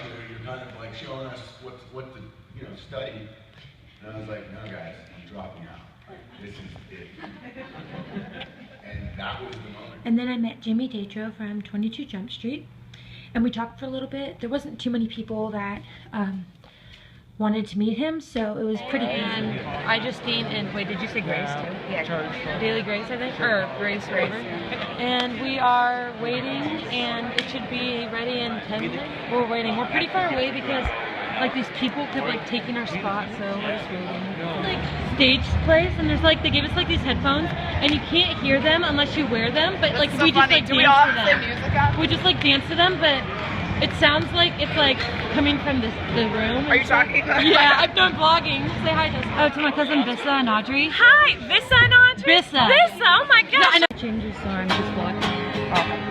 you, you're kind of like showing us what to, you know, study. And I was like, no guys, I'm dropping out. This is it. And that was the moment. And then I met Jimmy Tatro from 22 Jump Street. And we talked for a little bit. There wasn't too many people that wanted to meet him, so it was pretty easy. I Justine and wait, did you say Grace too? Yeah. Daily Grace, I think, or Grace, whatever. And we are waiting, and it should be ready in 10 minutes. We're waiting. We're pretty far away because like these people kept like taking our spot, so we're just waiting. Like stage place, and there's like they gave us like these headphones, and you can't hear them unless you wear them. But like so we just funny. like Do we dance all to have the them. same music on? We just like dance to them, but it sounds like it's like coming from the room. Are you talking? Yeah, I've done vlogging. Say hi, Jessica. Oh, to my cousin Vissa and Audrey. Hi, Vissa and Audrey? Vissa. Vissa, oh my gosh. No, I know. Changes, so I'm just vlogging. Oh.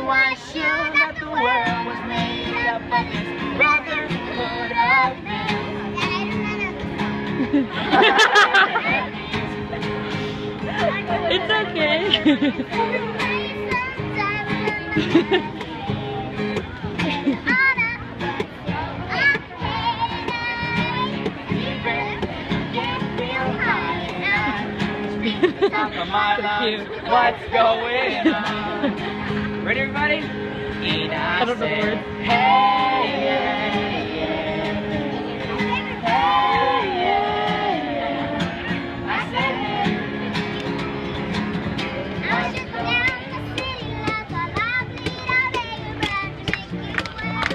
I should that the world was made up of this brotherhood of men. It's okay. What's going on? Ready, everybody? I don't know the words. Hey, I said, I should go down the city like a lovely baby brand to make you well.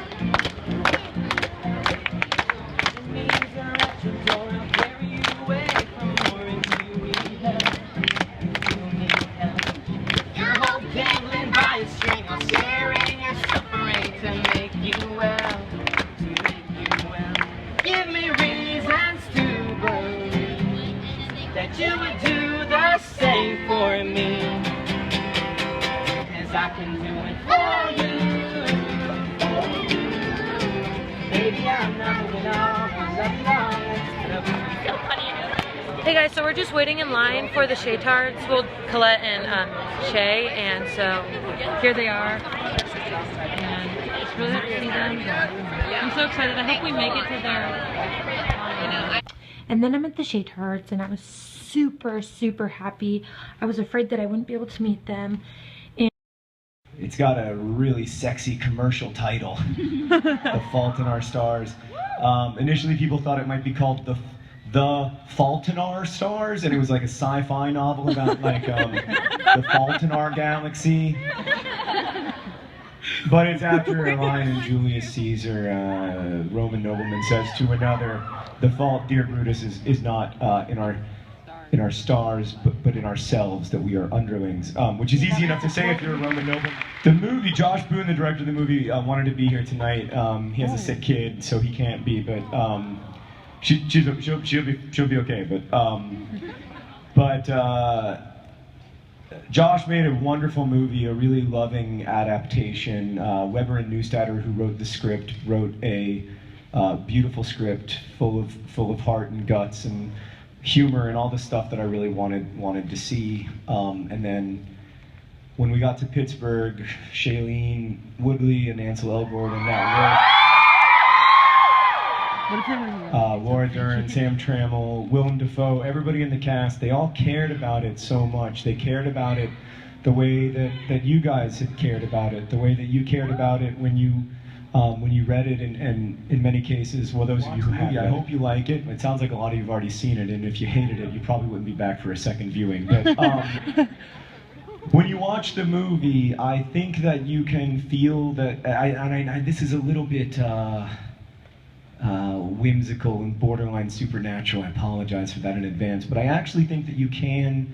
The means are at your door, I'll carry you away from more into you love. You need help. Your hope dangling by a string, I'll share in your suffering to make you well. To make you well. Give me reasons to believe that you would do the same for me, 'cause I can do it for you. Baby, I'm not moving on, Hey guys, so we're just waiting in line for the Shay Tarts. Well, Colette and Shay, and so here they are. And it's really hard to see them. I'm so excited. I hope we make it to their. And then I met the Shay Tarts, and I was super happy. I was afraid that I wouldn't be able to meet them. It's got a really sexy commercial title, The Fault in Our Stars. Initially people thought it might be called The Fault in Our Stars, and it was like a sci-fi novel about like the fault in our galaxy. But it's after a line in Julius Caesar, Roman nobleman says to another, the fault, dear Brutus, is not in our stars, but in ourselves, that we are underlings, which is easy enough to say if you're a Roman noble. The movie, Josh Boone, the director of the movie, wanted to be here tonight. He has a sick kid, so he can't be, but she'll be okay. But Josh made a wonderful movie, a really loving adaptation. Weber and Neustadter, who wrote the script, wrote a beautiful script full of heart and guts and humor and all the stuff that I really wanted to see. And then when we got to Pittsburgh, Shailene Woodley and Ansel Elgort and Matt Wolf, Laura Dern, Sam Trammell, Willem Dafoe, everybody in the cast, they all cared about it so much. They cared about it the way that you guys had cared about it, the way that you cared about it when you read it, and in many cases, well, those of you who have, I hope you like it. It sounds like a lot of you have already seen it, and if you hated it, you probably wouldn't be back for a second viewing. But when you watch the movie, I think that you can feel that, this is a little bit whimsical and borderline supernatural. I apologize for that in advance, but I actually think that you can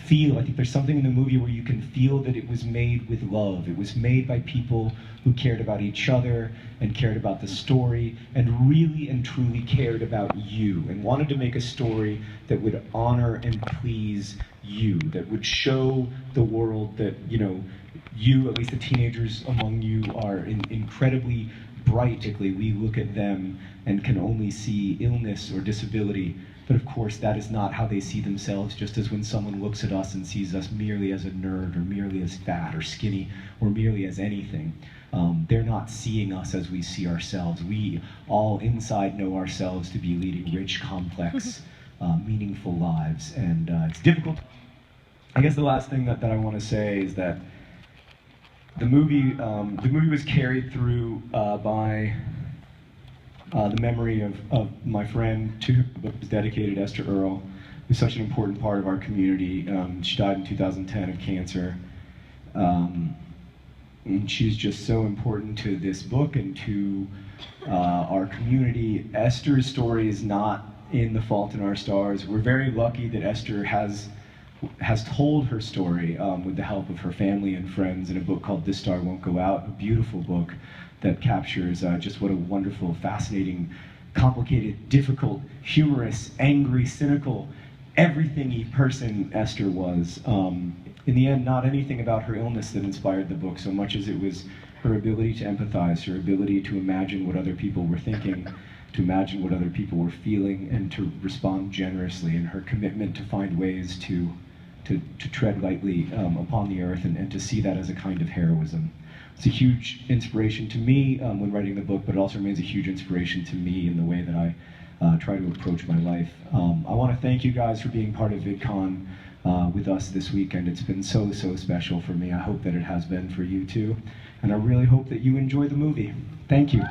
feel, I think there's something in the movie where you can feel that it was made with love. It was made by people who cared about each other and cared about the story and really and truly cared about you and wanted to make a story that would honor and please you, that would show the world that, you know, you, at least the teenagers among you, are incredibly bright. We look at them and can only see illness or disability. But of course, that is not how they see themselves, just as when someone looks at us and sees us merely as a nerd or merely as fat or skinny or merely as anything. They're not seeing us as we see ourselves. We all inside know ourselves to be leading rich, complex, meaningful lives. And it's difficult. I guess the last thing that I want to say is that the movie was carried through by the memory of my friend, to who was dedicated, Esther Earle, who's such an important part of our community. She died in 2010 of cancer. And she's just so important to this book and to our community. Esther's story is not in The Fault in Our Stars. We're very lucky that Esther has told her story with the help of her family and friends in a book called This Star Won't Go Out, a beautiful book that captures just what a wonderful, fascinating, complicated, difficult, humorous, angry, cynical, everything-y person Esther was. In the end, not anything about her illness that inspired the book so much as it was her ability to empathize, her ability to imagine what other people were thinking, to imagine what other people were feeling, and to respond generously, and her commitment to find ways to tread lightly upon the earth and to see that as a kind of heroism. It's a huge inspiration to me when writing the book, but it also remains a huge inspiration to me in the way that I try to approach my life. I want to thank you guys for being part of VidCon with us this weekend. It's been so special for me. I hope that it has been for you too. And I really hope that you enjoy the movie. Thank you.